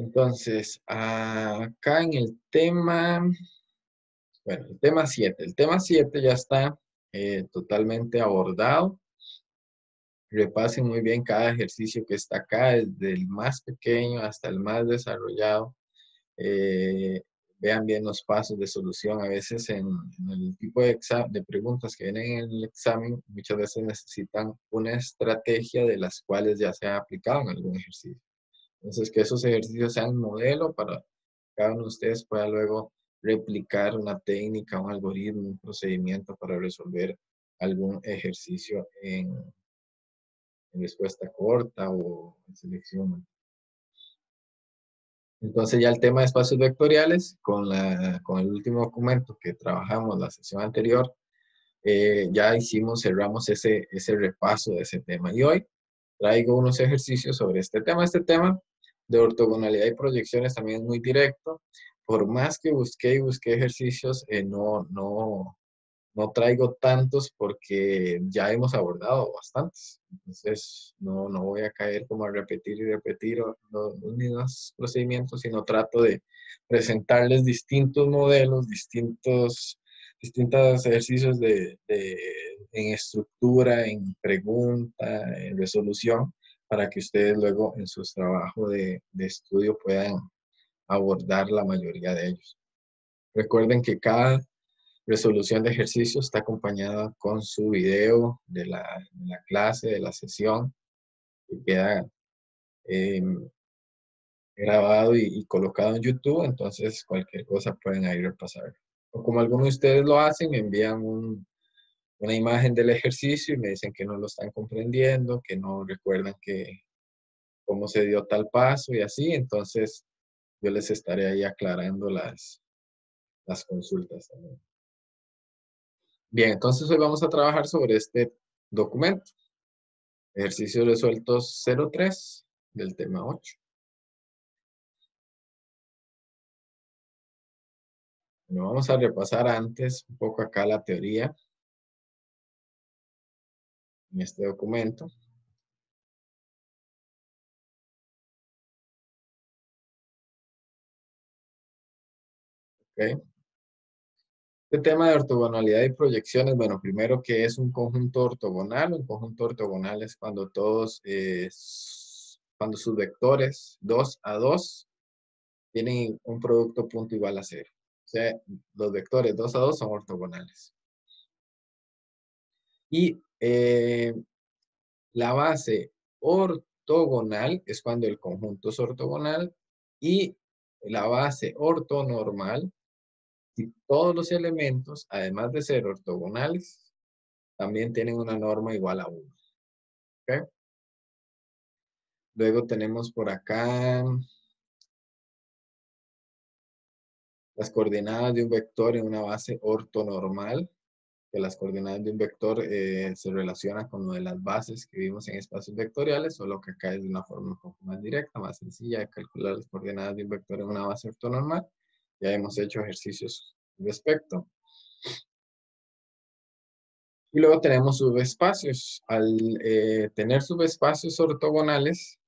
Entonces, acá en el tema, bueno, el tema 7. El tema 7 ya está totalmente abordado. Repasen muy bien cada ejercicio que está acá, desde el más pequeño hasta el más desarrollado. Eh, Vean bien los pasos de solución. A veces en el tipo de preguntas que vienen en el examen, muchas veces necesitan una estrategia de las cuales ya se ha aplicado en algún ejercicio. Entonces, que esos ejercicios sean modelo para que cada uno de ustedes pueda luego replicar una técnica, un algoritmo, un procedimiento para resolver algún ejercicio en respuesta corta o en selección. Entonces ya el tema de espacios vectoriales, con el último documento que trabajamos la sesión anterior, ya cerramos ese repaso de ese tema. Y hoy traigo unos ejercicios sobre este tema. Este tema de ortogonalidad y proyecciones también es muy directo. Por más que busqué y busqué ejercicios, no traigo tantos porque ya hemos abordado bastantes. Entonces, no voy a caer como a repetir y repetir los mismos procedimientos, sino trato de presentarles distintos modelos, distintos ejercicios en estructura, en pregunta, en resolución, para que ustedes luego en sus trabajos de estudio puedan abordar la mayoría de ellos. Recuerden que cada resolución de ejercicio está acompañada con su video de la clase, de la sesión, que queda eh, grabado y colocado en YouTube, entonces cualquier cosa pueden ahí repasar. O como algunos de ustedes lo hacen, me envían una imagen del ejercicio y me dicen que no lo están comprendiendo, que no recuerdan cómo se dio tal paso y así, entonces yo les estaré ahí aclarando las consultas también. Bien, entonces hoy vamos a trabajar sobre este documento. Ejercicios resueltos 03 del tema 8. Bueno, vamos a repasar antes un poco acá la teoría en este documento. ¿Okay? Este tema de ortogonalidad y proyecciones, bueno, primero, ¿qué es un conjunto ortogonal? Un conjunto ortogonal es cuando cuando sus vectores 2 a 2 tienen un producto punto igual a 0. O sea, los vectores 2 a 2 son ortogonales. Y la base ortogonal es cuando el conjunto es ortogonal y la base ortonormal, y todos los elementos, además de ser ortogonales, también tienen una norma igual a 1. ¿Okay? Luego tenemos por acá las coordenadas de un vector en una base ortonormal, que las coordenadas de un vector se relacionan con lo de las bases que vimos en espacios vectoriales, solo que acá es de una forma un poco más directa, más sencilla de calcular las coordenadas de un vector en una base ortonormal. Ya hemos hecho ejercicios al respecto. Y luego tenemos subespacios. Al tener subespacios ortogonales,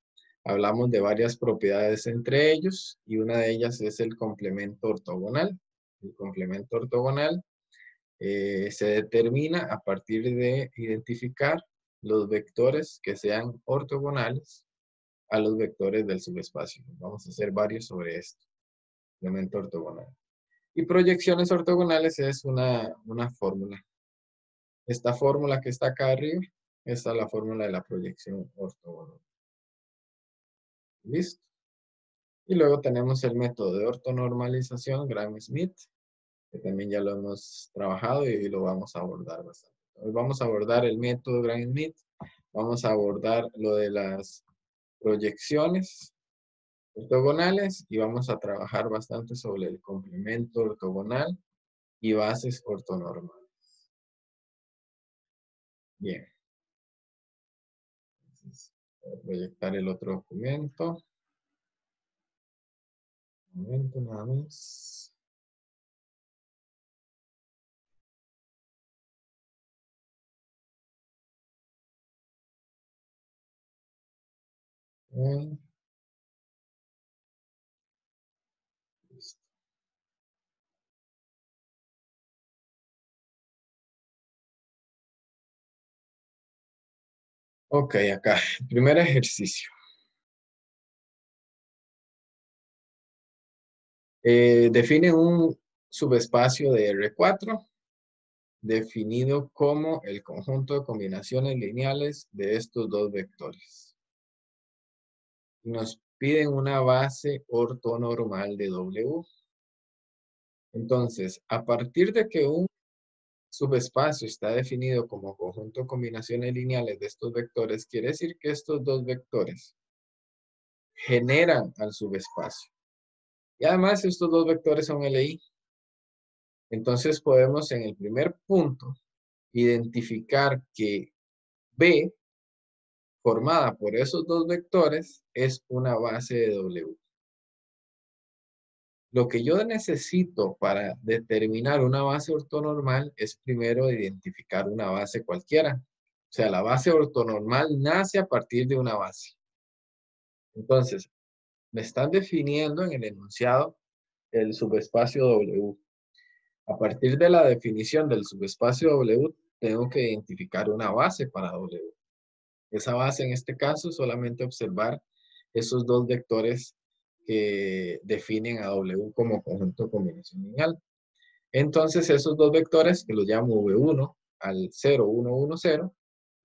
hablamos de varias propiedades entre ellos y una de ellas es el complemento ortogonal. El complemento ortogonal se determina a partir de identificar los vectores que sean ortogonales a los vectores del subespacio. Vamos a hacer varios sobre esto. Elemento ortogonal. Y proyecciones ortogonales es una fórmula. Esta fórmula que está acá arriba, esta es la fórmula de la proyección ortogonal. ¿Listo? Y luego tenemos el método de ortonormalización, Gram-Schmidt, que también ya lo hemos trabajado y lo vamos a abordar bastante. Hoy vamos a abordar el método Gram-Schmidt, vamos a abordar lo de las proyecciones ortogonales y vamos a trabajar bastante sobre el complemento ortogonal y bases ortonormales. Bien. Entonces, voy a proyectar el otro documento. Un momento nada más. Ok. Ok, acá, primer ejercicio. Define un subespacio de R4 definido como el conjunto de combinaciones lineales de estos dos vectores. Nos piden una base ortonormal de W. Entonces, a partir de que un subespacio está definido como conjunto de combinaciones lineales de estos vectores, quiere decir que estos dos vectores generan al subespacio. Y además estos dos vectores son LI. Entonces podemos en el primer punto identificar que B formada por esos dos vectores es una base de W. Lo que yo necesito para determinar una base ortonormal es primero identificar una base cualquiera. O sea, la base ortonormal nace a partir de una base. Entonces, me están definiendo en el enunciado el subespacio W. A partir de la definición del subespacio W, tengo que identificar una base para W. Esa base, en este caso, solamente observar esos dos vectores que definen a W como conjunto de combinación lineal. Entonces, esos dos vectores, que los llamo V1 al 0, 1, 1, 0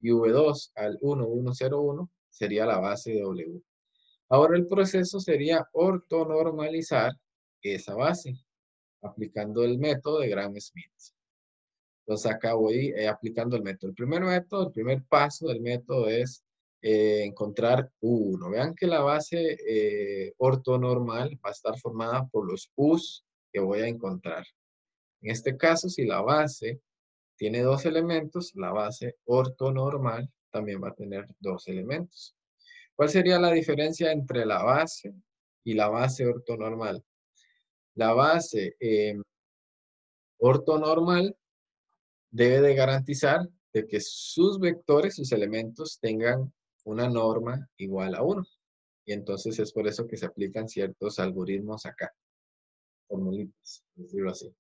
y V2 al 1, 1, 0, 1, sería la base de W. Ahora el proceso sería ortonormalizar esa base, aplicando el método de Gram-Schmidt. Entonces acá voy aplicando el método. El primer método, el primer paso del método es encontrar U1. Vean que la base ortonormal va a estar formada por los U's que voy a encontrar. En este caso, si la base tiene dos elementos, la base ortonormal también va a tener dos elementos. ¿Cuál sería la diferencia entre la base y la base ortonormal? La base ortonormal debe de garantizar de que sus vectores, sus elementos, tengan una norma igual a 1. Y entonces es por eso que se aplican ciertos algoritmos acá, formulitas, decirlo así.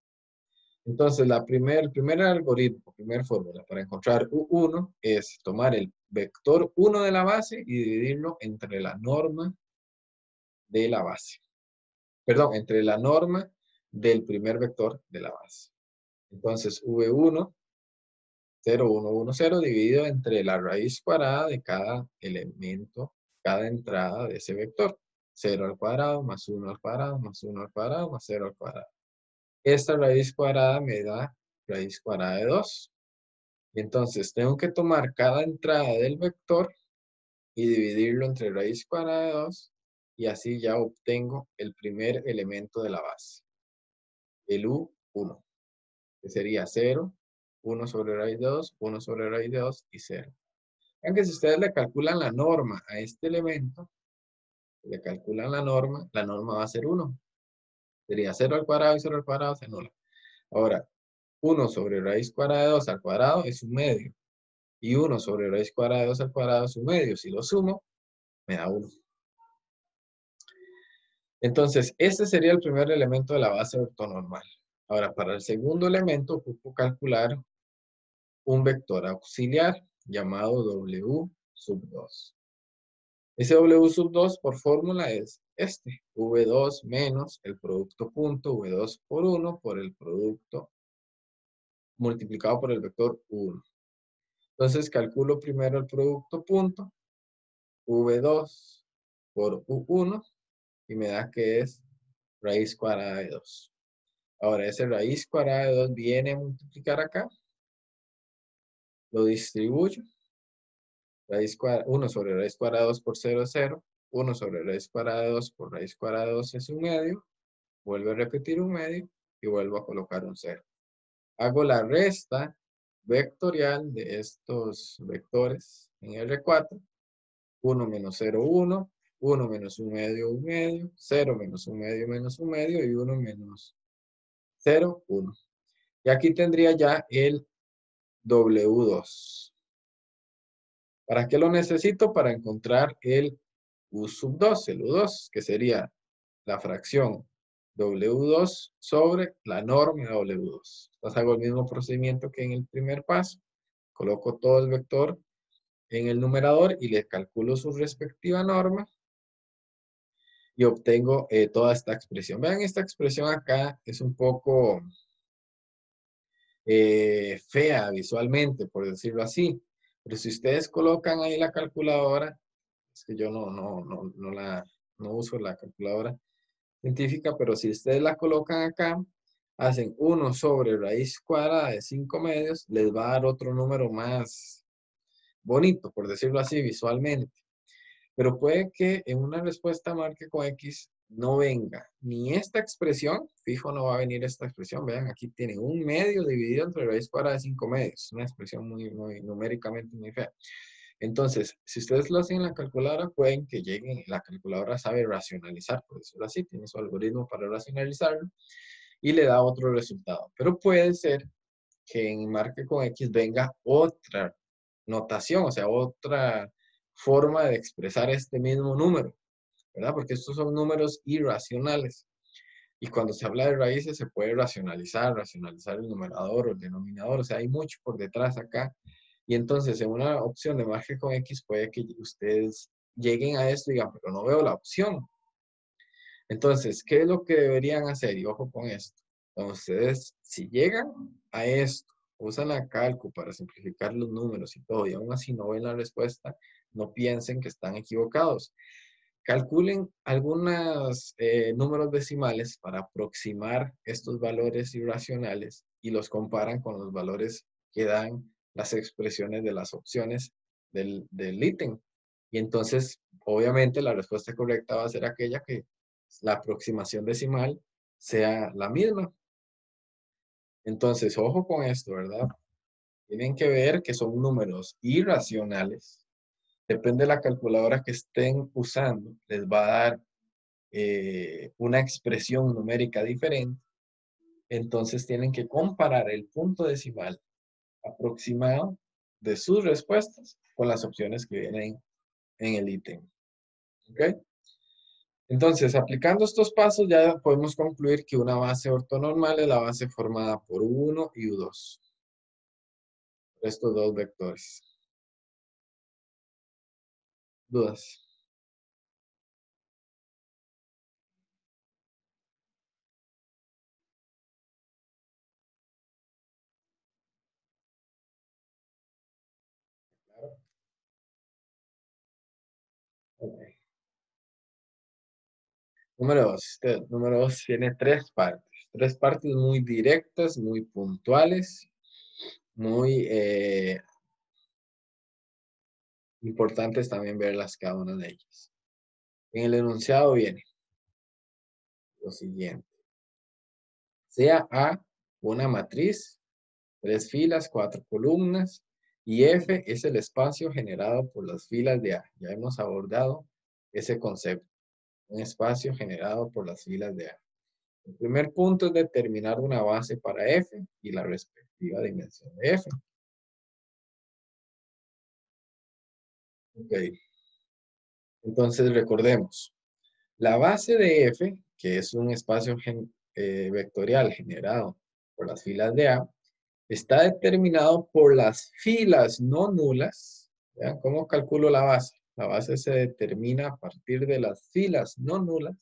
Entonces, el primer algoritmo, primera fórmula para encontrar U1 es tomar el vector 1 de la base y dividirlo entre la norma de la base. Perdón, entre la norma del primer vector de la base. Entonces, V1 0, 1, 1, 0 dividido entre la raíz cuadrada de cada elemento, cada entrada de ese vector. 0 al cuadrado, más 1 al cuadrado, más 1 al cuadrado, más 0 al cuadrado. Esta raíz cuadrada me da raíz cuadrada de 2. Y entonces tengo que tomar cada entrada del vector y dividirlo entre raíz cuadrada de 2. Y así ya obtengo el primer elemento de la base, el U1, que sería 0, 1 sobre raíz de 2, 1 sobre raíz de 2 y 0. Aunque si ustedes le calculan la norma a este elemento, le calculan la norma va a ser 1. Sería 0 al cuadrado y 0 al cuadrado se anula. Ahora, 1 sobre raíz cuadrada de 2 al cuadrado es un medio. Y 1 sobre raíz cuadrada de 2 al cuadrado es un medio. Si lo sumo, me da 1. Entonces, este sería el primer elemento de la base ortonormal. Ahora, para el segundo elemento, ocupo calcular un vector auxiliar llamado W sub 2. Ese W sub 2 por fórmula es este, V2 menos el producto punto, V2 por 1 por el producto multiplicado por el vector 1. Entonces calculo primero el producto punto, V2 por U1, y me da que es raíz cuadrada de 2. Ahora ese raíz cuadrada de 2 viene a multiplicar acá, lo distribuyo, 1 sobre raíz cuadrada de 2 por 0 es 0, 1 sobre raíz cuadrada de 2 por raíz cuadrada de 2 es un medio, vuelvo a repetir un medio y vuelvo a colocar un 0. Hago la resta vectorial de estos vectores en R4. 1 menos 0, 1. 1 menos un medio, 0 menos un medio y 1 menos 0, 1. Y aquí tendría ya el W2. ¿Para qué lo necesito? Para encontrar el U sub 2, el U2, que sería la fracción W2 sobre la norma W2. Entonces hago el mismo procedimiento que en el primer paso. Coloco todo el vector en el numerador y le calculo su respectiva norma y obtengo toda esta expresión. Vean, esta expresión acá es un poco fea visualmente, por decirlo así. Pero si ustedes colocan ahí la calculadora, es que yo no uso la calculadora científica, pero si ustedes la colocan acá, hacen 1 sobre raíz cuadrada de 5 medios, les va a dar otro número más bonito, por decirlo así, visualmente. Pero puede que en una respuesta marque con X no venga ni esta expresión, fijo no va a venir esta expresión, vean, aquí tienen 1 medio dividido entre raíz cuadrada de 5 medios, una expresión muy numéricamente muy fea. Entonces, si ustedes lo hacen en la calculadora, pueden que lleguen, la calculadora sabe racionalizar, por decirlo así, tiene su algoritmo para racionalizarlo y le da otro resultado. Pero puede ser que en marque con X venga otra notación, o sea, otra forma de expresar este mismo número, ¿verdad? Porque estos son números irracionales. Y cuando se habla de raíces se puede racionalizar el numerador o el denominador, o sea, hay mucho por detrás acá. Y entonces en una opción de margen con X puede que ustedes lleguen a esto y digan, pero no veo la opción. Entonces, ¿qué es lo que deberían hacer? Y ojo con esto. Entonces, ustedes, si llegan a esto, usan la calco para simplificar los números y todo, y aún así no ven la respuesta, no piensen que están equivocados. Calculen algunos números decimales para aproximar estos valores irracionales y los comparan con los valores que dan las expresiones de las opciones del ítem. Y entonces, obviamente, la respuesta correcta va a ser aquella que la aproximación decimal sea la misma. Entonces, ojo con esto, ¿verdad? Tienen que ver que son números irracionales. Depende de la calculadora que estén usando, les va a dar una expresión numérica diferente. Entonces tienen que comparar el punto decimal aproximado de sus respuestas con las opciones que vienen en el ítem. ¿Ok? Entonces, aplicando estos pasos ya podemos concluir que una base ortonormal es la base formada por U1 y U2. Estos dos vectores. ¿Dudas? Claro. Ok. Número 2. Número 2 tiene tres partes. Tres partes muy directas, muy puntuales, muy importantes también verlas cada una de ellas. En el enunciado viene lo siguiente. Sea A una matriz, 3 filas, 4 columnas, y F es el espacio generado por las filas de A. Ya hemos abordado ese concepto. Un espacio generado por las filas de A. El primer punto es determinar una base para F y la respectiva dimensión de F. Ok. Entonces recordemos, la base de F, que es un espacio vectorial generado por las filas de A, está determinado por las filas no nulas. ¿Vean cómo calculo la base? La base se determina a partir de las filas no nulas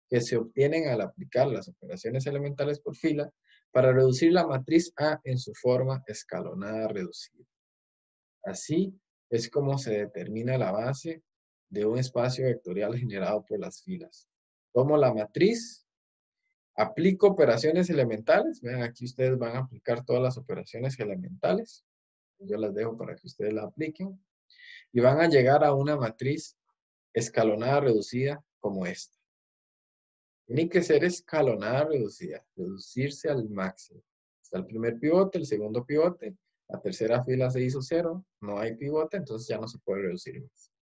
que se obtienen al aplicar las operaciones elementales por fila para reducir la matriz A en su forma escalonada reducida. Así es como se determina la base de un espacio vectorial generado por las filas. Tomo la matriz, aplico operaciones elementales. Vean, aquí ustedes van a aplicar todas las operaciones elementales. Yo las dejo para que ustedes la apliquen. Y van a llegar a una matriz escalonada reducida como esta. Tiene que ser escalonada reducida, reducirse al máximo. Está el primer pivote, el segundo pivote, la tercera fila se hizo 0, no hay pivote, entonces ya no se puede reducir más.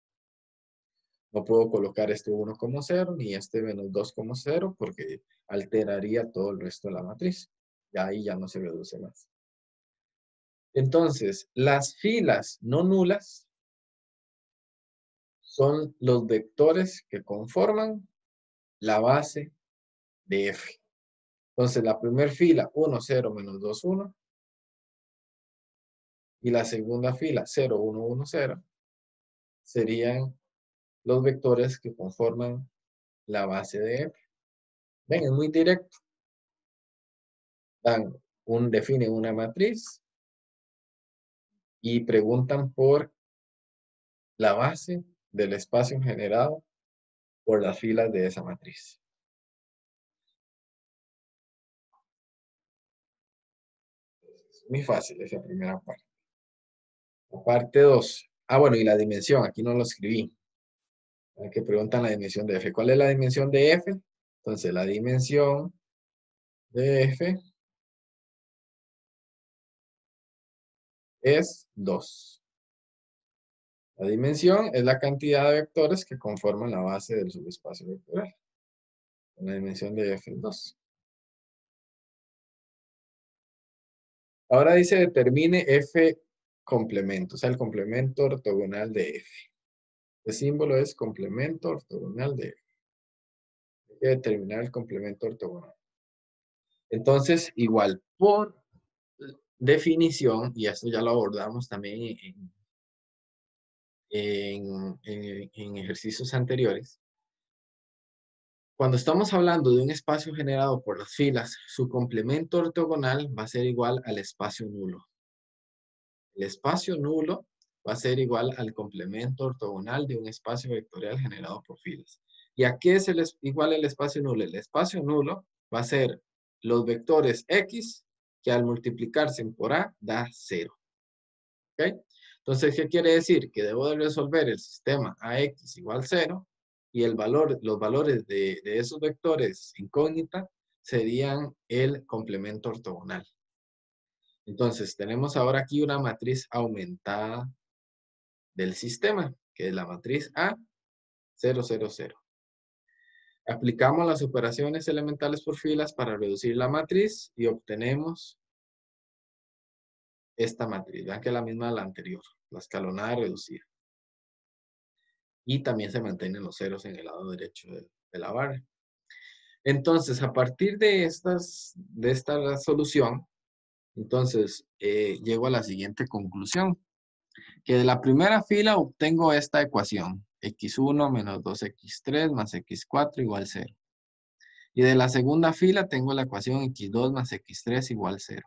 No puedo colocar este 1 como 0, ni este menos 2 como 0, porque alteraría todo el resto de la matriz. Y ahí ya no se reduce más. Entonces, las filas no nulas son los vectores que conforman la base de F. Entonces, la primera fila, 1, 0, menos 2, 1. Y la segunda fila, 0, 1, 1, 0. serían los vectores que conforman la base de F. Ven, es muy directo. Definen una matriz y preguntan por la base del espacio generado por las filas de esa matriz. Es muy fácil esa primera parte. La parte 2. Ah, bueno, y la dimensión. Aquí no lo escribí. Que preguntan la dimensión de F. ¿Cuál es la dimensión de F? Entonces, la dimensión de F es 2. La dimensión es la cantidad de vectores que conforman la base del subespacio vectorial. La dimensión de F es 2. Ahora dice determine F complemento, o sea, el complemento ortogonal de F. El símbolo es complemento ortogonal de F. Hay que determinar el complemento ortogonal. Entonces, igual, por definición, y esto ya lo abordamos también en ejercicios anteriores, cuando estamos hablando de un espacio generado por las filas, su complemento ortogonal va a ser igual al espacio nulo. El espacio nulo va a ser igual al complemento ortogonal de un espacio vectorial generado por filas. ¿Y a qué es igual el espacio nulo? El espacio nulo va a ser los vectores X que al multiplicarse por A da 0. ¿Ok? Entonces, ¿qué quiere decir? Que debo de resolver el sistema AX igual 0 y los valores de esos vectores incógnita serían el complemento ortogonal. Entonces, tenemos ahora aquí una matriz aumentada del sistema, que es la matriz A, 0, 0, 0. Aplicamos las operaciones elementales por filas para reducir la matriz y obtenemos esta matriz. Vean que es la misma de la anterior, la escalonada reducida. Y también se mantienen los ceros en el lado derecho de la barra. Entonces, a partir de esta solución, entonces llego a la siguiente conclusión. Que de la primera fila obtengo esta ecuación. X1 menos 2x3 más x4 igual 0. Y de la segunda fila tengo la ecuación x2 más x3 igual 0.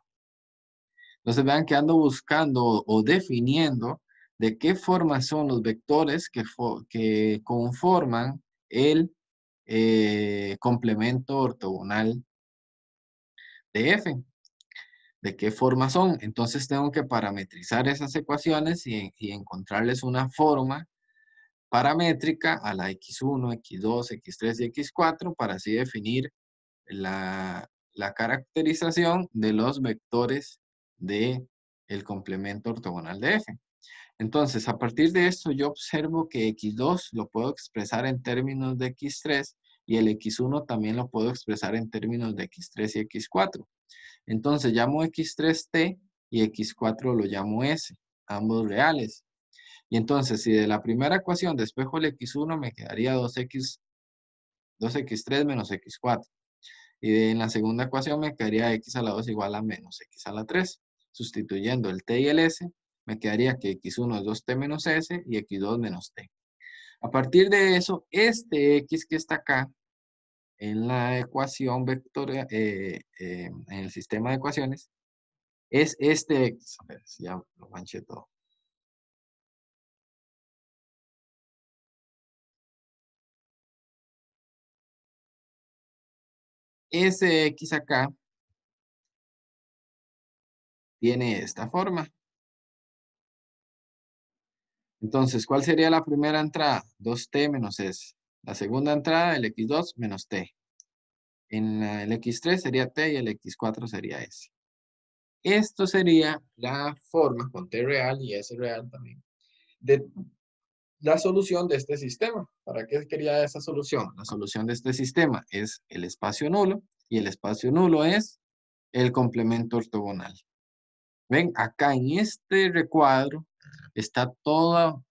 Entonces vean que ando buscando o definiendo de qué forma son los vectores que conforman el complemento ortogonal de F. ¿De qué forma son? Entonces tengo que parametrizar esas ecuaciones y encontrarles una forma paramétrica a la x1, x2, x3 y x4 para así definir la caracterización de los vectores del complemento ortogonal de F. Entonces, a partir de esto, yo observo que x2 lo puedo expresar en términos de x3 y el x1 también lo puedo expresar en términos de x3 y x4. Entonces, llamo x3t y x4 lo llamo s, ambos reales. Y entonces, si de la primera ecuación despejo el x1, me quedaría 2x3 menos x4. Y en la segunda ecuación me quedaría x a la 2 igual a menos x a la 3. Sustituyendo el t y el s, me quedaría que x1 es 2t menos s y x2 menos t. A partir de eso, este x que está acá, en la ecuación vectorial, en el sistema de ecuaciones, es este x. A ver, si ya lo manché todo. Ese x acá tiene esta forma. Entonces, ¿cuál sería la primera entrada? 2t menos s. La segunda entrada, el x2 menos t. El x3 sería t y el x4 sería s. Esto sería la forma con t real y s real también de la solución de este sistema. ¿Para qué quería esa solución? La solución de este sistema es el espacio nulo y el espacio nulo es el complemento ortogonal. Ven, acá en este recuadro está todo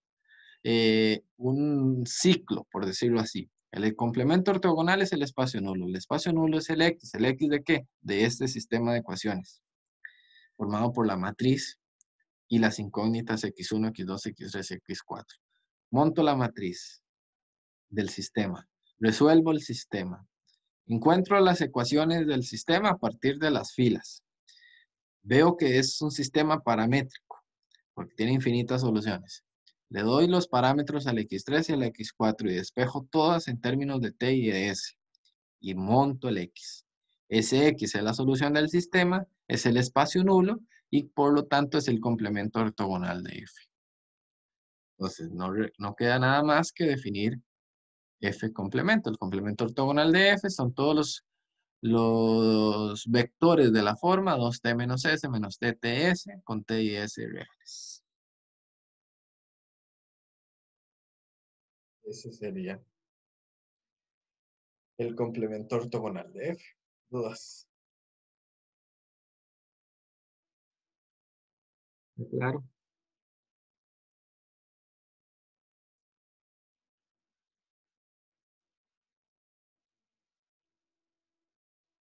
un ciclo, por decirlo así. El complemento ortogonal es el espacio nulo. El espacio nulo es el X. ¿El X de qué? De este sistema de ecuaciones, formado por la matriz y las incógnitas X1, X2, X3, X4. monto la matriz del sistema, resuelvo el sistema, encuentro las ecuaciones del sistema a partir de las filas. Veo que es un sistema paramétrico, porque tiene infinitas soluciones. Le doy los parámetros al x3 y al x4 y despejo todas en términos de t y de s. Y monto el x. Ese x es la solución del sistema, es el espacio nulo y por lo tanto es el complemento ortogonal de f. Entonces no queda nada más que definir f complemento. El complemento ortogonal de f son todos los vectores de la forma 2t menos s menos tts con t y s reales. Ese sería el complemento ortogonal de f. ¿Dudas? Claro.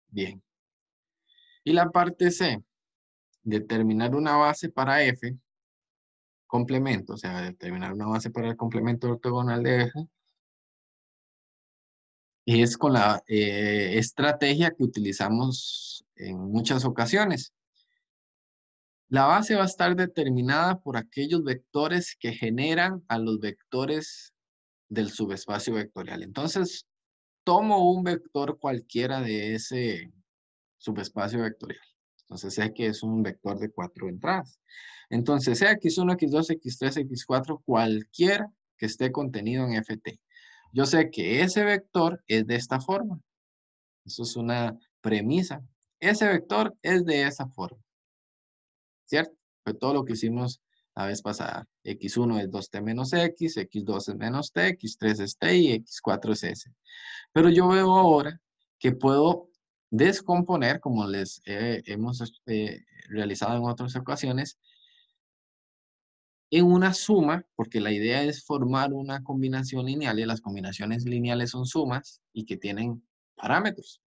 Bien. Y la parte C, determinar una base para f, complemento, o sea, determinar una base para el complemento ortogonal de f, y es con la estrategia que utilizamos en muchas ocasiones. La base va a estar determinada por aquellos vectores que generan a los vectores del subespacio vectorial. Entonces, tomo un vector cualquiera de ese subespacio vectorial. Entonces, sé que es un vector de 4 entradas. Entonces, sea x1, x2, x3, x4, cualquiera que esté contenido en ft. Yo sé que ese vector es de esta forma. Eso es una premisa. Ese vector es de esa forma. ¿Cierto? Fue todo lo que hicimos la vez pasada. X1 es 2t menos x, x2 es menos t, x3 es t y x4 es s. Pero yo veo ahora que puedo descomponer, como les hemos realizado en otras ocasiones, en una suma, porque la idea es formar una combinación lineal y las combinaciones lineales son sumas y que tienen parámetros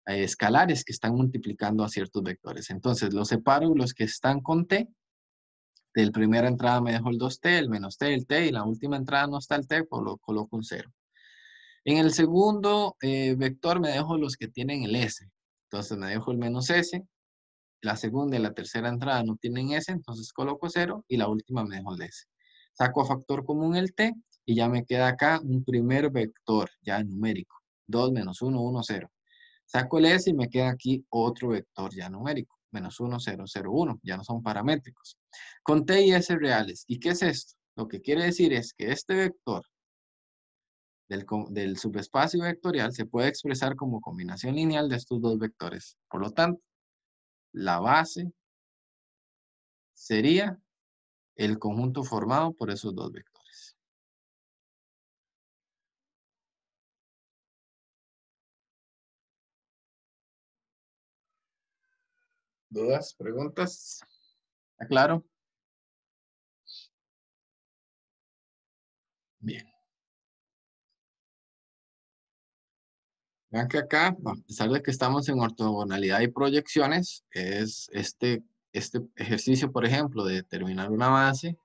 escalares que están multiplicando a ciertos vectores. Entonces los separo los que están con t. De primera entrada me dejo el 2t, el menos t, el t, y la última entrada no está el t, pues lo coloco un 0. En el segundo vector me dejo los que tienen el s. Entonces me dejo el menos s. La segunda y la tercera entrada no tienen s, entonces coloco 0 y la última me dejo el s. Saco a factor común el t y ya me queda acá un primer vector ya numérico. 2 menos 1, 1, 0. Saco el s y me queda aquí otro vector ya numérico. Menos 1, 0, 0, 1. Ya no son paramétricos. Con t y s reales. ¿Y qué es esto? Lo que quiere decir es que este vector del subespacio vectorial se puede expresar como combinación lineal de estos dos vectores. Por lo tanto, la base sería el conjunto formado por esos dos vectores. ¿Dudas? ¿Preguntas? ¿Está claro? Bien. Vean que acá, a pesar de que estamos en ortogonalidad y proyecciones, es este ejercicio, por ejemplo, de determinar una base,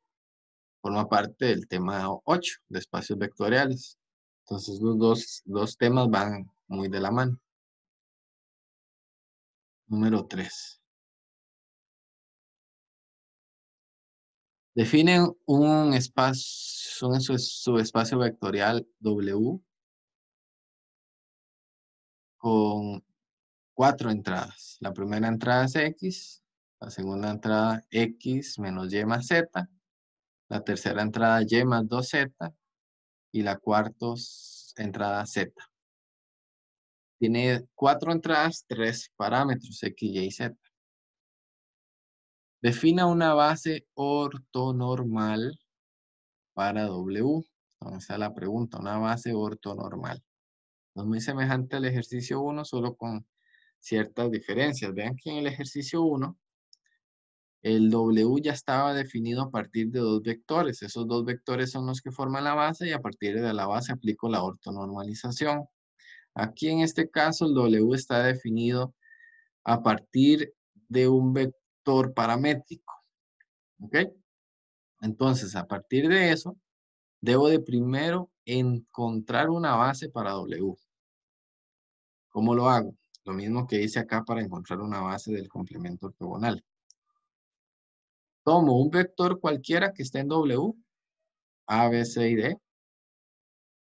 forma parte del tema 8 de espacios vectoriales. Entonces, los dos temas van muy de la mano. Número 3. Define un subespacio vectorial W con 4 entradas. La primera entrada es X, la segunda entrada X menos Y más Z, la tercera entrada Y más 2Z y la cuarta entrada Z. Tiene 4 entradas, 3 parámetros, X, Y y Z. Defina una base ortonormal para W. Vamos a la pregunta, una base ortonormal. Es muy semejante al ejercicio 1, solo con ciertas diferencias. Vean que en el ejercicio 1, el W ya estaba definido a partir de dos vectores. Esos dos vectores son los que forman la base y a partir de la base aplico la ortonormalización. Aquí en este caso el W está definido a partir de un vector paramétrico. ¿Ok? Entonces, a partir de eso, debo de primero encontrar una base para W. ¿Cómo lo hago? Lo mismo que hice acá para encontrar una base del complemento ortogonal. Tomo un vector cualquiera que esté en W, A, B, C y D.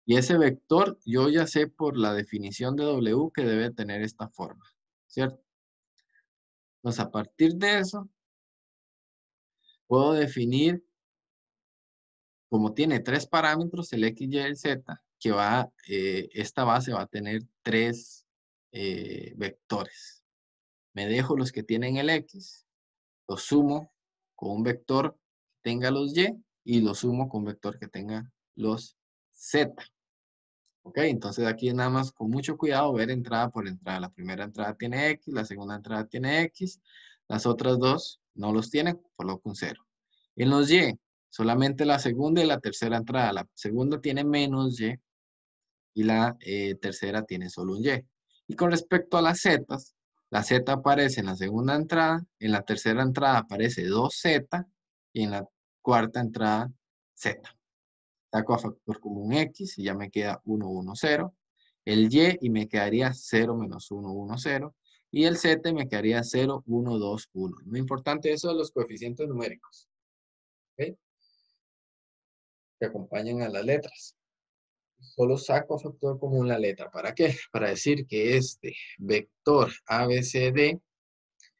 Y ese vector, yo ya sé por la definición de W que debe tener esta forma, ¿cierto? Entonces, a partir de eso, puedo definir, como tiene tres parámetros, el X, Y, el Z, que esta base va a tener tres vectores. Me dejo los que tienen el X, los sumo con un vector que tenga los y los sumo con un vector que tenga los Z. Ok, entonces aquí es nada más con mucho cuidado ver entrada por entrada. La primera entrada tiene X, la segunda entrada tiene X, las otras dos no los tienen, coloco un 0. En los Y, solamente la segunda y la tercera entrada. La segunda tiene menos y la tercera tiene solo un Y. Y con respecto a las Z, la Z aparece en la segunda entrada, en la tercera entrada aparece 2Z y en la cuarta entrada Z. Saco a factor común X y ya me queda 1, 1, 0. El Y me quedaría 0 menos 1, 1, 0. Y el Z me quedaría 0, 1, 2, 1. Muy importante eso de los coeficientes numéricos, ¿ok? Que acompañan a las letras. Solo saco a factor común la letra. ¿Para qué? Para decir que este vector ABCD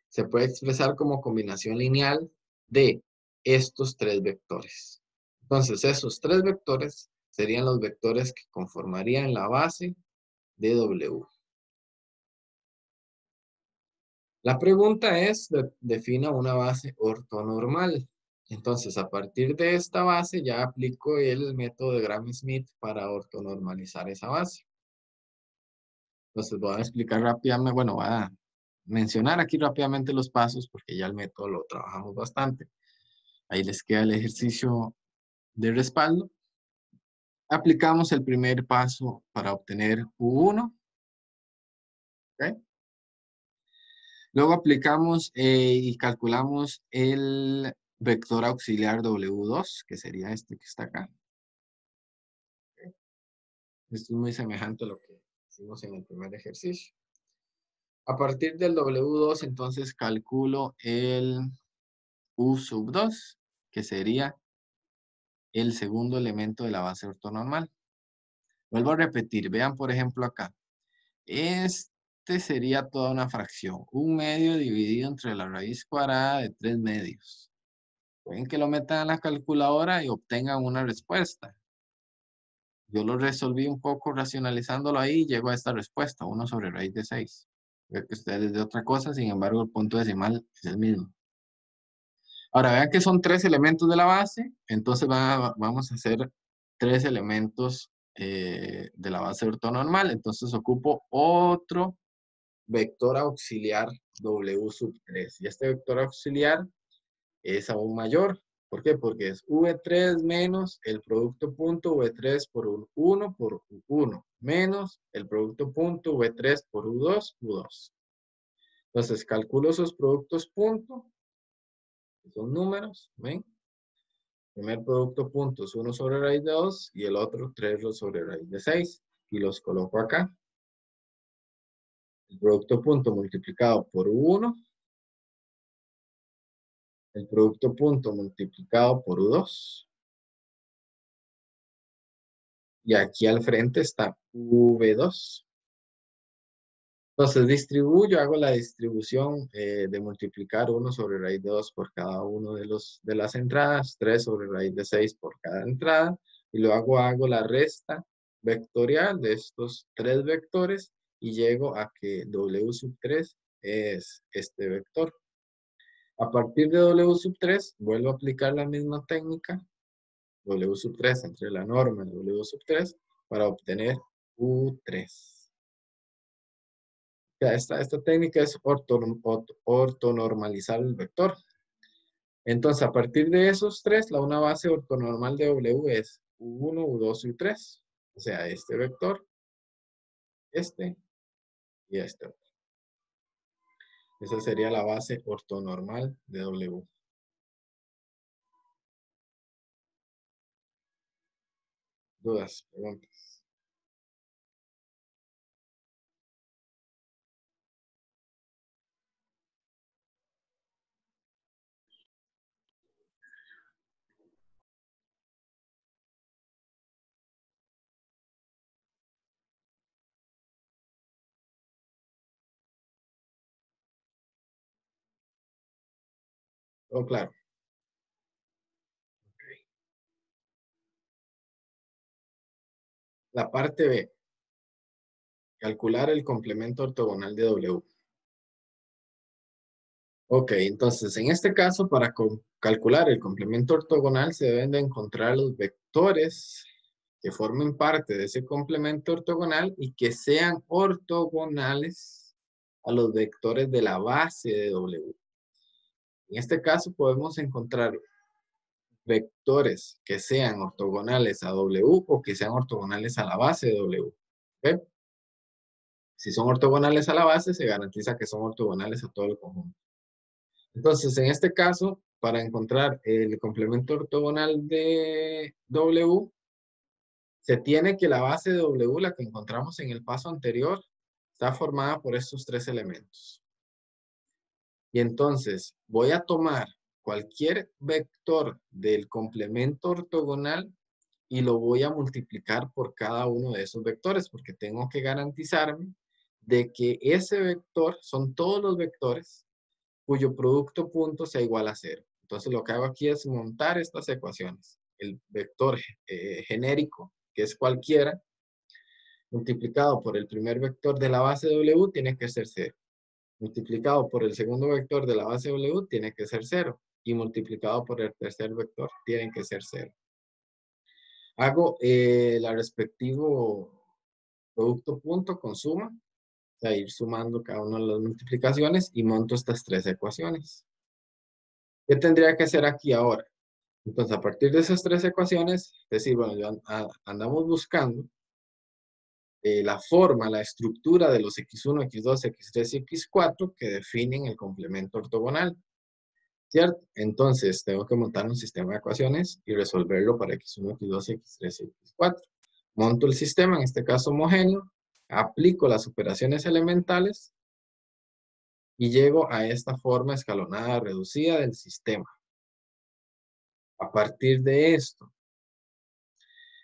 se puede expresar como combinación lineal de estos tres vectores. Entonces, esos tres vectores serían los vectores que conformarían la base de W. La pregunta es, defina una base ortonormal. Entonces, a partir de esta base ya aplico el método de Gram-Schmidt para ortonormalizar esa base. Entonces, voy a explicar rápidamente, bueno, voy a mencionar aquí rápidamente los pasos porque ya el método lo trabajamos bastante. Ahí les queda el ejercicio de respaldo. Aplicamos el primer paso para obtener U1. ¿Okay? Luego aplicamos y calculamos el vector auxiliar W2, que sería este que está acá. ¿Okay? Esto es muy semejante a lo que hicimos en el primer ejercicio. A partir del W2, entonces calculo el U sub 2, que sería el segundo elemento de la base ortonormal. Vuelvo a repetir, vean por ejemplo acá. Este sería toda una fracción. Un medio dividido entre la raíz cuadrada de 3 medios. Pueden que lo metan a la calculadora y obtengan una respuesta. Yo lo resolví un poco racionalizándolo ahí y llego a esta respuesta, 1 sobre raíz de 6. Veo que ustedes de otra cosa, sin embargo el punto decimal es el mismo. Ahora vean que son 3 elementos de la base, entonces vamos a hacer 3 elementos de la base ortonormal. Entonces ocupo otro vector auxiliar W sub 3. Y este vector auxiliar es aún mayor. ¿Por qué? Porque es V3 menos el producto punto V3 por 1 por U1 menos el producto punto V3 por U2, U2. Entonces calculo esos productos punto, que son números, ¿ven? El primer producto punto es 1 sobre raíz de 2 y el otro 3 sobre raíz de 6. Y los coloco acá. El producto punto multiplicado por U1. El producto punto multiplicado por U2. Y aquí al frente está V2. Entonces distribuyo, hago la distribución de multiplicar 1 sobre raíz de 2 por cada uno de las entradas, 3 sobre raíz de 6 por cada entrada, y luego hago la resta vectorial de estos tres vectores y llego a que W sub 3 es este vector. A partir de W sub 3 vuelvo a aplicar la misma técnica, W sub 3 entre la norma y W sub 3 para obtener U3. Esta técnica es ortonormalizar el vector. Entonces, a partir de esos tres, una base ortonormal de W es U1, U2 y U3. O sea, este vector, este y este. Esa sería la base ortonormal de W. dudas, preguntas. Oh, claro. La parte B, calcular el complemento ortogonal de W. Ok, entonces en este caso, para calcular el complemento ortogonal, se deben de encontrar los vectores que formen parte de ese complemento ortogonal y que sean ortogonales a los vectores de la base de W. En este caso podemos encontrar vectores que sean ortogonales a W o que sean ortogonales a la base de W. ¿Ok? Si son ortogonales a la base, se garantiza que son ortogonales a todo el conjunto. Entonces, en este caso, para encontrar el complemento ortogonal de W, se tiene que la base de W, la que encontramos en el paso anterior, está formada por estos tres elementos. Y entonces voy a tomar cualquier vector del complemento ortogonal y lo voy a multiplicar por cada uno de esos vectores, porque tengo que garantizarme de que ese vector son todos los vectores cuyo producto punto sea igual a cero. Entonces lo que hago aquí es montar estas ecuaciones. El vector genérico, que es cualquiera, multiplicado por el primer vector de la base W, tiene que ser cero. Multiplicado por el segundo vector de la base W, tiene que ser cero. Y multiplicado por el tercer vector, tiene que ser cero. Hago la respectivo producto punto con suma, o sea, ir sumando cada una de las multiplicaciones y monto estas tres ecuaciones. ¿Qué tendría que hacer aquí ahora? Entonces, a partir de esas tres ecuaciones, es decir, bueno, ya andamos buscando la forma, la estructura de los x1, x2, x3 y x4 que definen el complemento ortogonal, ¿cierto? Entonces, tengo que montar un sistema de ecuaciones y resolverlo para x1, x2, x3 y x4. Monto el sistema, en este caso homogéneo, aplico las operaciones elementales y llego a esta forma escalonada reducida del sistema. A partir de esto,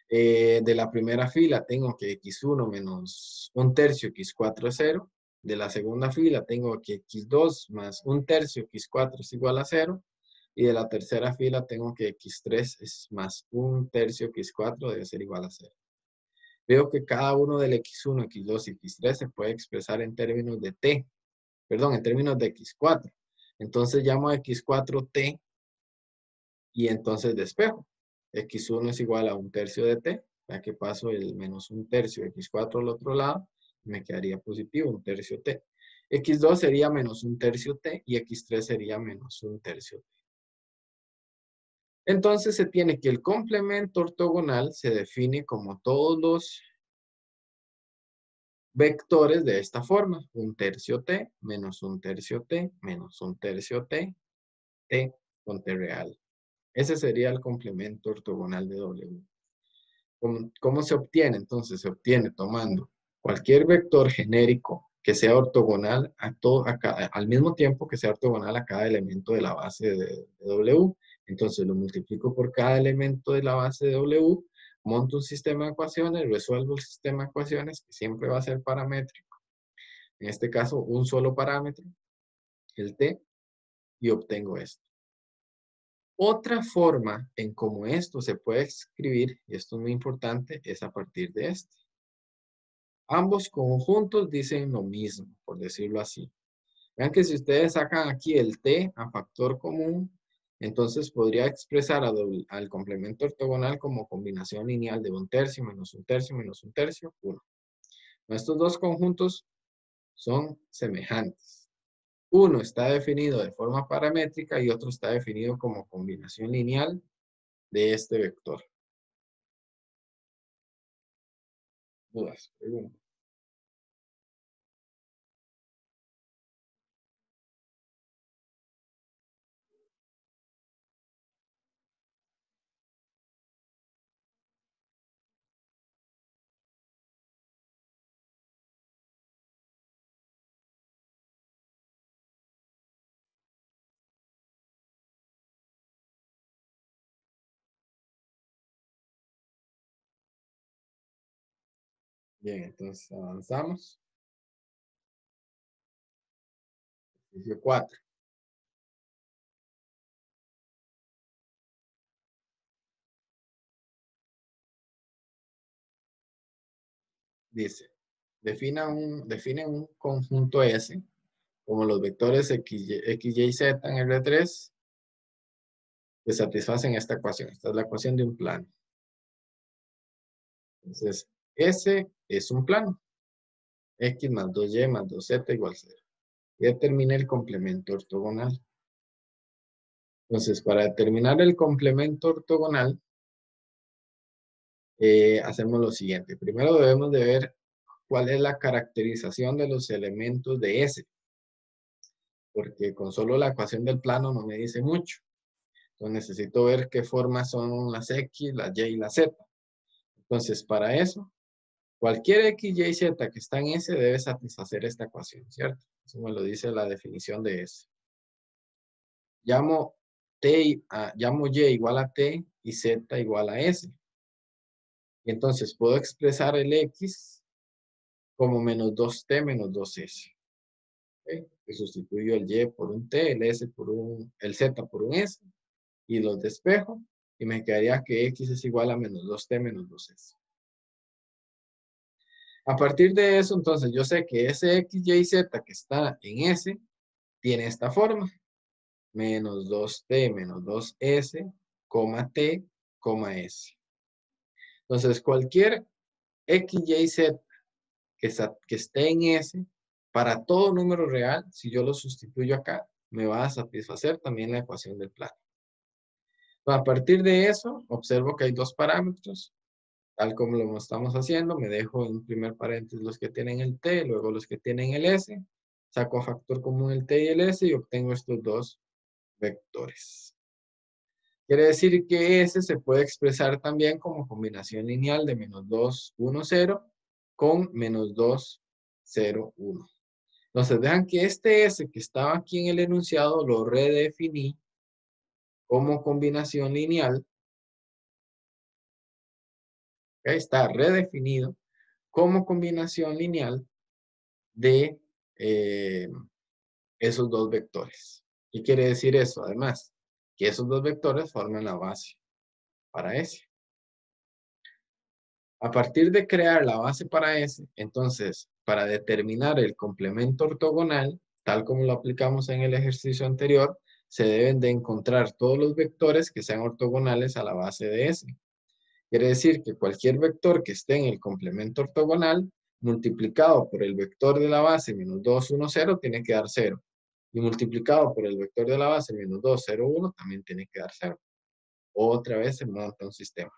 de la primera fila tengo que x1 menos un tercio, x4 es 0. De la segunda fila tengo que x2 más un tercio, x4 es igual a 0. Y de la tercera fila tengo que x3 es más un tercio, x4 debe ser igual a 0. Veo que cada uno del x1, x2 y x3 se puede expresar en términos de t, perdón, en términos de x4. Entonces llamo a x4t y entonces despejo. X1 es igual a un tercio de t, ya que paso el menos un tercio de x4 al otro lado, me quedaría positivo, un tercio t. X2 sería menos un tercio t y X3 sería menos un tercio t. Entonces se tiene que el complemento ortogonal se define como todos los vectores de esta forma. Un tercio t menos un tercio t menos un tercio t, t con t real. Ese sería el complemento ortogonal de W. ¿Cómo se obtiene? Entonces se obtiene tomando cualquier vector genérico que sea ortogonal al mismo tiempo que sea ortogonal a cada elemento de la base de W. Entonces lo multiplico por cada elemento de la base de W, monto un sistema de ecuaciones, resuelvo el sistema de ecuaciones que siempre va a ser paramétrico. En este caso, un solo parámetro, el t, y obtengo esto. Otra forma en cómo esto se puede escribir, y esto es muy importante, es a partir de este. Ambos conjuntos dicen lo mismo, por decirlo así. Vean que si ustedes sacan aquí el t a factor común, entonces podría expresar al complemento ortogonal como combinación lineal de un tercio menos un tercio menos un tercio, 1. Estos dos conjuntos son semejantes. Uno está definido de forma paramétrica y otro está definido como combinación lineal de este vector. Dudas, preguntas. Bien, entonces avanzamos. Ejercicio 4. Dice, define un conjunto S como los vectores X, Y, Z en R3 que satisfacen esta ecuación. Esta es la ecuación de un plano. Entonces, S es un plano. X más 2Y más 2Z igual 0. Y determina el complemento ortogonal. Entonces, para determinar el complemento ortogonal, hacemos lo siguiente. Primero debemos de ver cuál es la caracterización de los elementos de S, porque con solo la ecuación del plano no me dice mucho. Entonces necesito ver qué formas son las X, las Y y las Z. Entonces, para eso, cualquier X, Y, Z que está en S debe satisfacer esta ecuación, ¿cierto? Eso me lo dice la definición de S. Llamo Y igual a T y Z igual a S. Y entonces puedo expresar el X como menos 2T menos 2S. ¿Okay? Que sustituyo el Y por un T, el Z por un S y los despejo y me quedaría que X es igual a menos 2T menos 2S. A partir de eso, entonces yo sé que ese X, Y, Z que está en S tiene esta forma. Menos 2T menos 2S, T, S. Entonces cualquier X, Y, Z que esté en S, para todo número real, si yo lo sustituyo acá, me va a satisfacer también la ecuación del plano. A partir de eso, observo que hay dos parámetros, tal como lo estamos haciendo. Me dejo en primer paréntesis los que tienen el T, luego los que tienen el S. Saco a factor común el T y el S y obtengo estos dos vectores. Quiere decir que S se puede expresar también como combinación lineal de menos 2, 1, 0 con menos 2, 0, 1. Entonces, vean que este S que estaba aquí en el enunciado lo redefiní como combinación lineal. Ahí está redefinido como combinación lineal de eh, esos dos vectores. ¿Qué quiere decir eso? Además, que esos dos vectores forman la base para S. A partir de crear la base para S, entonces, para determinar el complemento ortogonal, tal como lo aplicamos en el ejercicio anterior, se deben de encontrar todos los vectores que sean ortogonales a la base de S. Quiere decir que cualquier vector que esté en el complemento ortogonal, multiplicado por el vector de la base menos 2, 1, 0, tiene que dar 0. Y multiplicado por el vector de la base menos 2, 0, 1, también tiene que dar 0. Otra vez se monta un sistema.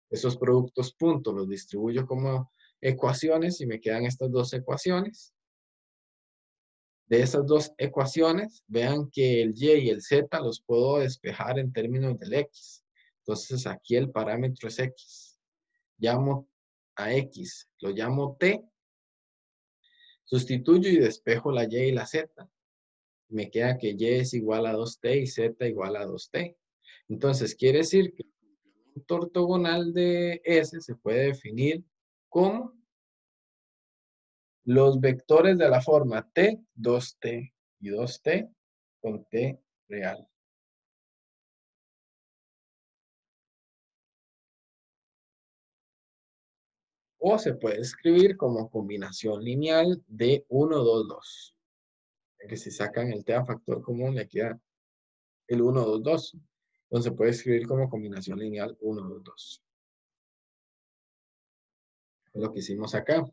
Esos productos puntos los distribuyo como ecuaciones y me quedan estas dos ecuaciones. De esas dos ecuaciones, vean que el Y y el Z los puedo despejar en términos del X. Entonces aquí el parámetro es X. Llamo a X, lo llamo T, sustituyo y despejo la Y y la Z. Me queda que Y es igual a 2T y Z igual a 2T. Entonces quiere decir que el complemento ortogonal de S se puede definir como los vectores de la forma T, 2T y 2T con T real. O se puede escribir como combinación lineal de 1, 2, 2. Que si sacan el T a factor común le queda el 1, 2, 2. Entonces se puede escribir como combinación lineal 1, 2, 2. Es lo que hicimos acá.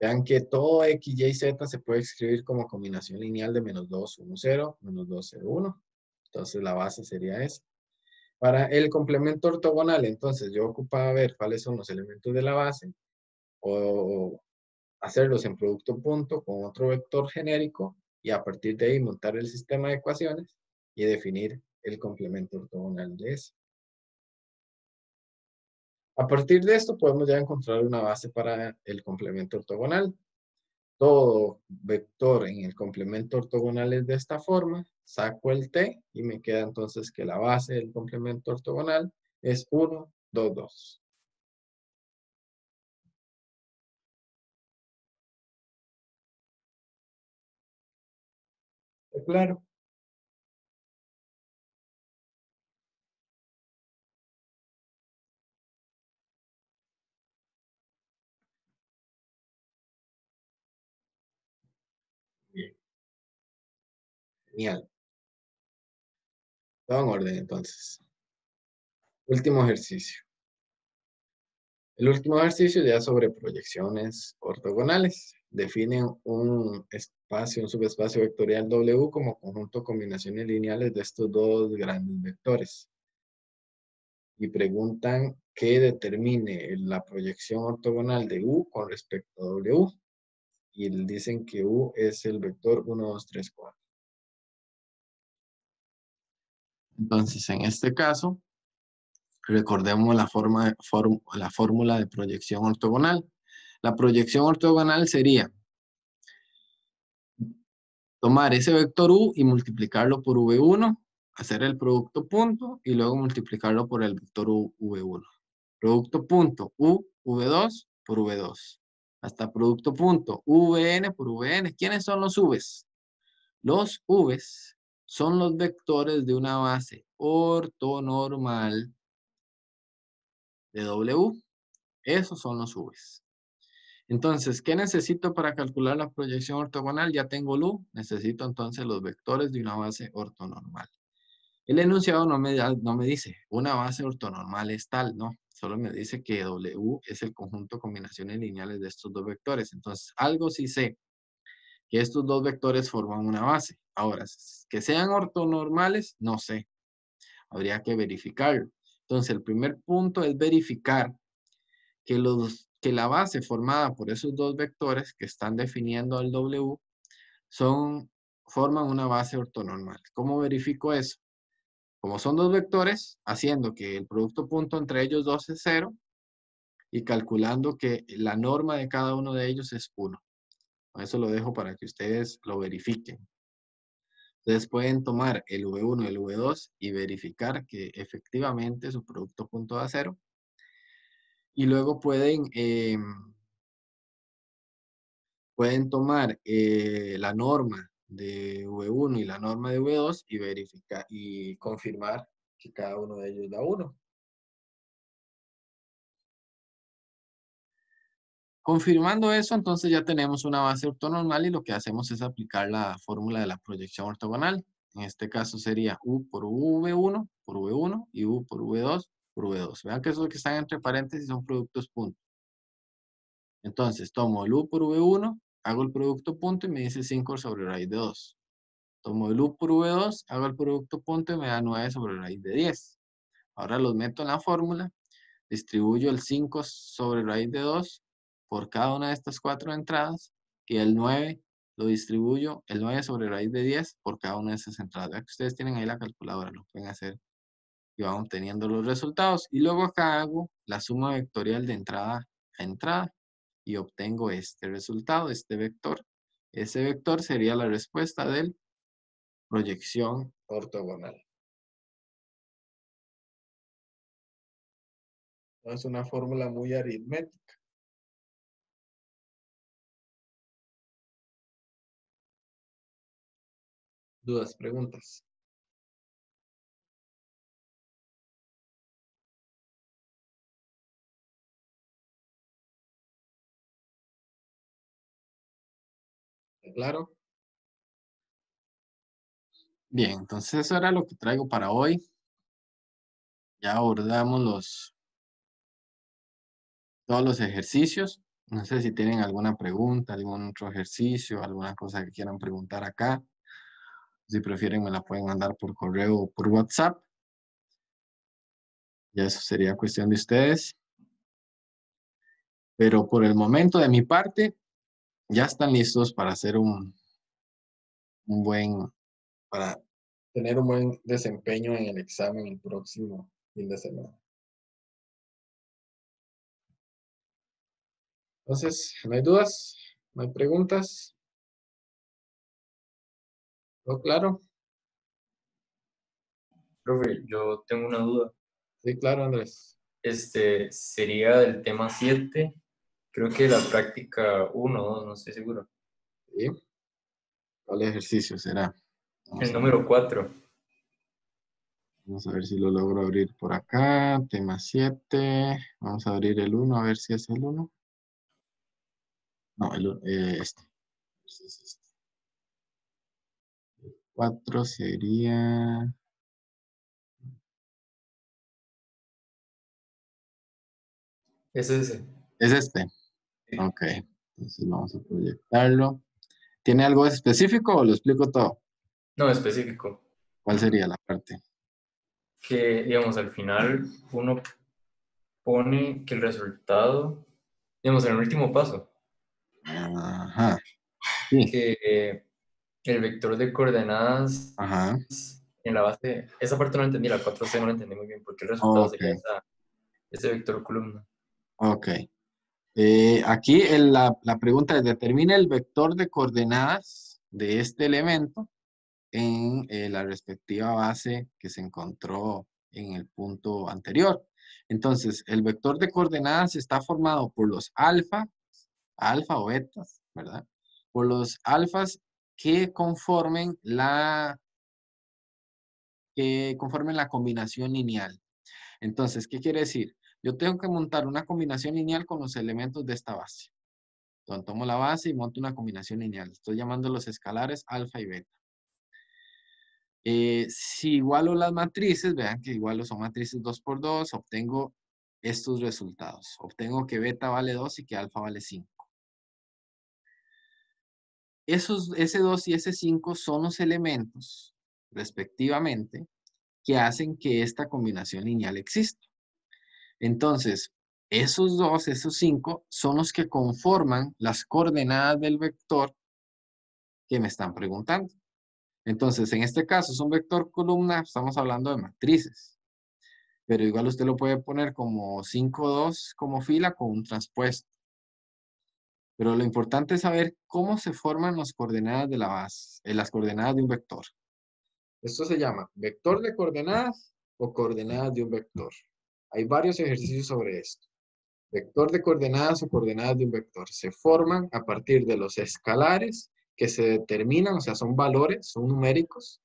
Vean que todo X, Y, Z se puede escribir como combinación lineal de menos 2, 1, 0, menos 2, 0, 1. Entonces la base sería esa. Para el complemento ortogonal, entonces yo ocupaba ver cuáles son los elementos de la base o hacerlos en producto punto con otro vector genérico y a partir de ahí montar el sistema de ecuaciones y definir el complemento ortogonal de ese. A partir de esto podemos ya encontrar una base para el complemento ortogonal. Todo vector en el complemento ortogonal es de esta forma. Saco el T y me queda entonces que la base del complemento ortogonal es 1, 2, 2. Claro. Bien, genial. Todo en orden entonces. Último ejercicio. El último ejercicio ya sobre proyecciones ortogonales. Definen un espacio, un subespacio vectorial W como conjunto de combinaciones lineales de estos dos grandes vectores. Y preguntan qué determine la proyección ortogonal de U con respecto a W. Y dicen que U es el vector 1, 2, 3, 4. Entonces, en este caso, recordemos la fórmula de proyección ortogonal. La proyección ortogonal sería tomar ese vector U y multiplicarlo por V1, hacer el producto punto y luego multiplicarlo por el vector U, V1. Producto punto U, V2 por V2. Hasta producto punto VN por VN. ¿Quiénes son los Vs? Los Vs son los vectores de una base ortonormal de W. Esos son los Vs. Entonces, ¿qué necesito para calcular la proyección ortogonal? Ya tengo el U, necesito entonces los vectores de una base ortonormal. El enunciado no me dice una base ortonormal es tal, no. Solo me dice que W es el conjunto de combinaciones lineales de estos dos vectores. Entonces, algo sí sé, que estos dos vectores forman una base. Ahora, que sean ortonormales, no sé. Habría que verificarlo. Entonces, el primer punto es verificar que la base formada por esos dos vectores que están definiendo el W forman una base ortonormal. ¿Cómo verifico eso? Como son dos vectores, haciendo que el producto punto entre ellos dos es 0 y calculando que la norma de cada uno de ellos es 1. Eso lo dejo para que ustedes lo verifiquen. Ustedes pueden tomar el V1 y el V2 y verificar que efectivamente su producto punto da 0. Y luego pueden tomar la norma de V1 y la norma de V2 y verificar y confirmar que cada uno de ellos da 1. Confirmando eso, entonces ya tenemos una base ortonormal y lo que hacemos es aplicar la fórmula de la proyección ortogonal. En este caso sería U por V1 por V1 y U por V2 por V2. Vean que esos que están entre paréntesis son productos punto. Entonces tomo el U por V1, hago el producto punto y me dice 5 sobre raíz de 2. Tomo el U por V2, hago el producto punto y me da 9 sobre raíz de 10. Ahora los meto en la fórmula, distribuyo el 5 sobre raíz de 2 por cada una de estas 4 entradas y el 9 lo distribuyo, el 9 sobre raíz de 10 por cada una de esas entradas. Vean que ustedes tienen ahí la calculadora, lo pueden hacer y van obteniendo los resultados. Y luego acá hago la suma vectorial de entrada a entrada y obtengo este resultado, este vector. Ese vector sería la respuesta del proyección ortogonal. Es una fórmula muy aritmética. ¿Dudas, preguntas? ¿Claro? Bien, entonces eso era lo que traigo para hoy. Ya abordamos todos los ejercicios. No sé si tienen alguna pregunta, algún otro ejercicio, alguna cosa que quieran preguntar acá. Si prefieren me la pueden mandar por correo o por WhatsApp. Ya eso sería cuestión de ustedes. Pero por el momento de mi parte, ya están listos para hacer para tener un buen desempeño en el examen el próximo fin de semana. Entonces, ¿no hay dudas? ¿No hay preguntas? ¿Todo claro? Profe, yo tengo una duda. Sí, claro, Andrés. Sería del tema 7, creo que la práctica 1, 2, no estoy seguro. Sí. ¿Cuál ejercicio será? Vamos El a ver. número 4. Vamos a ver si lo logro abrir por acá. Tema 7. Vamos a abrir el uno a ver si es el uno. No, este. Sí, es este. 4 sería... Es ese. Es este. Sí. Ok. Entonces vamos a proyectarlo. ¿Tiene algo específico o lo explico todo? No, específico. ¿Cuál sería la parte? Que, digamos, al final uno pone que el resultado, digamos, en el último paso, Ajá. Sí. que el vector de coordenadas Ajá. en la base, esa parte no la entendí, la 4C no la entendí muy bien, porque el resultado Ok. sería ese vector columna. Ok. Aquí la pregunta es, determina el vector de coordenadas de este elemento en la respectiva base que se encontró en el punto anterior. Entonces, el vector de coordenadas está formado por los alfa o betas, ¿verdad? Por los alfas que conformen la combinación lineal. Entonces, ¿qué quiere decir? Yo tengo que montar una combinación lineal con los elementos de esta base. Entonces, tomo la base y monto una combinación lineal. Estoy llamando los escalares alfa y beta. Si igualo las matrices, vean que igualo son matrices 2 por 2, obtengo estos resultados. Obtengo que beta vale 2 y que alfa vale 5. Ese 2 y ese 5 son los elementos, respectivamente, que hacen que esta combinación lineal exista. Entonces, esos 2, esos 5, son los que conforman las coordenadas del vector que me están preguntando. Entonces, en este caso es un vector columna, estamos hablando de matrices. Pero igual usted lo puede poner como 5, 2 como fila con un transpuesto. Pero lo importante es saber cómo se forman las coordenadas de la base, las coordenadas de un vector. Esto se llama vector de coordenadas o coordenadas de un vector. Hay varios ejercicios sobre esto. Vector de coordenadas o coordenadas de un vector se forman a partir de los escalares que se determinan, o sea, son valores, son numéricos.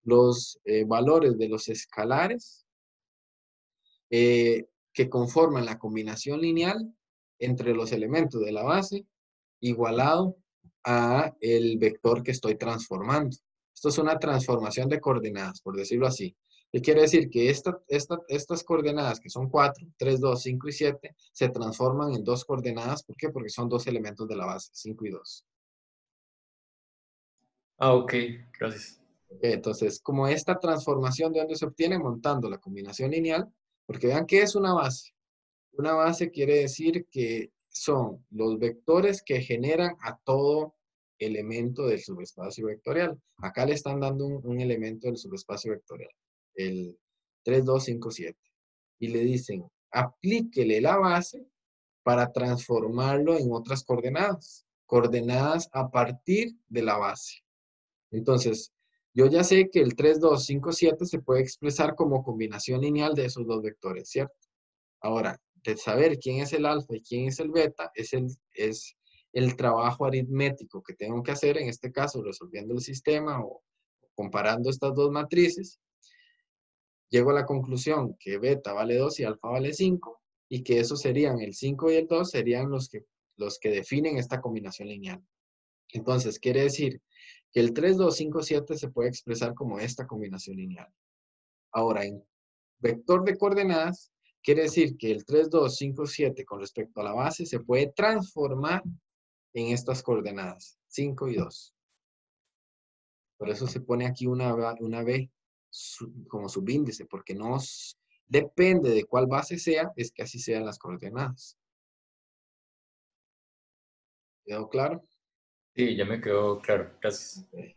Los valores de los escalares que conforman la combinación lineal entre los elementos de la base igualado a el vector que estoy transformando. Esto es una transformación de coordenadas, por decirlo así. ¿Qué quiere decir? Que estas coordenadas, que son 4, 3, 2, 5 y 7, se transforman en dos coordenadas. ¿Por qué? Porque son dos elementos de la base, 5 y 2. Ah, ok, gracias. Entonces, como esta transformación de dónde se obtiene montando la combinación lineal, porque vean qué es una base. Una base quiere decir que son los vectores que generan a todo elemento del subespacio vectorial. Acá le están dando un elemento del subespacio vectorial, el 3, 2, 5, 7. Y le dicen, aplíquele la base para transformarlo en otras coordenadas. Coordenadas a partir de la base. Entonces, yo ya sé que el 3, 2, 5, 7 se puede expresar como combinación lineal de esos dos vectores, ¿cierto? Ahora, de saber quién es el alfa y quién es el beta es el trabajo aritmético que tengo que hacer, en este caso, resolviendo el sistema o comparando estas dos matrices. Llego a la conclusión que beta vale 2 y alfa vale 5 y que esos serían el 5 y el 2 serían los que definen esta combinación lineal. Entonces, quiere decir que el 3, 2, 5, 7 se puede expresar como esta combinación lineal. Ahora, en vector de coordenadas, quiere decir que el 3, 2, 5, 7 con respecto a la base se puede transformar en estas coordenadas, 5 y 2. Por eso se pone aquí una B como subíndice, porque no depende de cuál base sea, es que así sean las coordenadas. ¿Quedó claro? Sí, ya me quedó claro, gracias. Okay.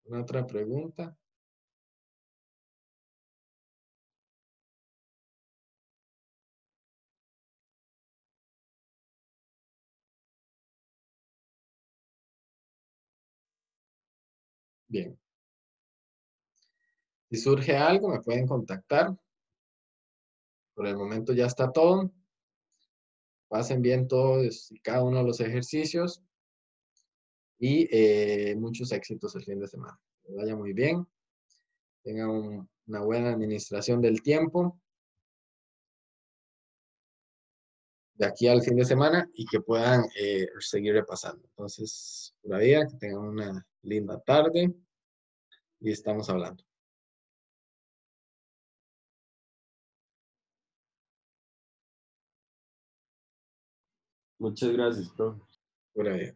¿Una otra pregunta? Bien. Si surge algo, me pueden contactar. Por el momento ya está todo. Pasen bien todos y cada uno de los ejercicios y muchos éxitos el fin de semana. les vaya muy bien, tengan una buena administración del tiempo de aquí al fin de semana y que puedan seguir repasando. Entonces, por ahí, que tengan una linda tarde y estamos hablando. Muchas gracias, profe. Por ahí.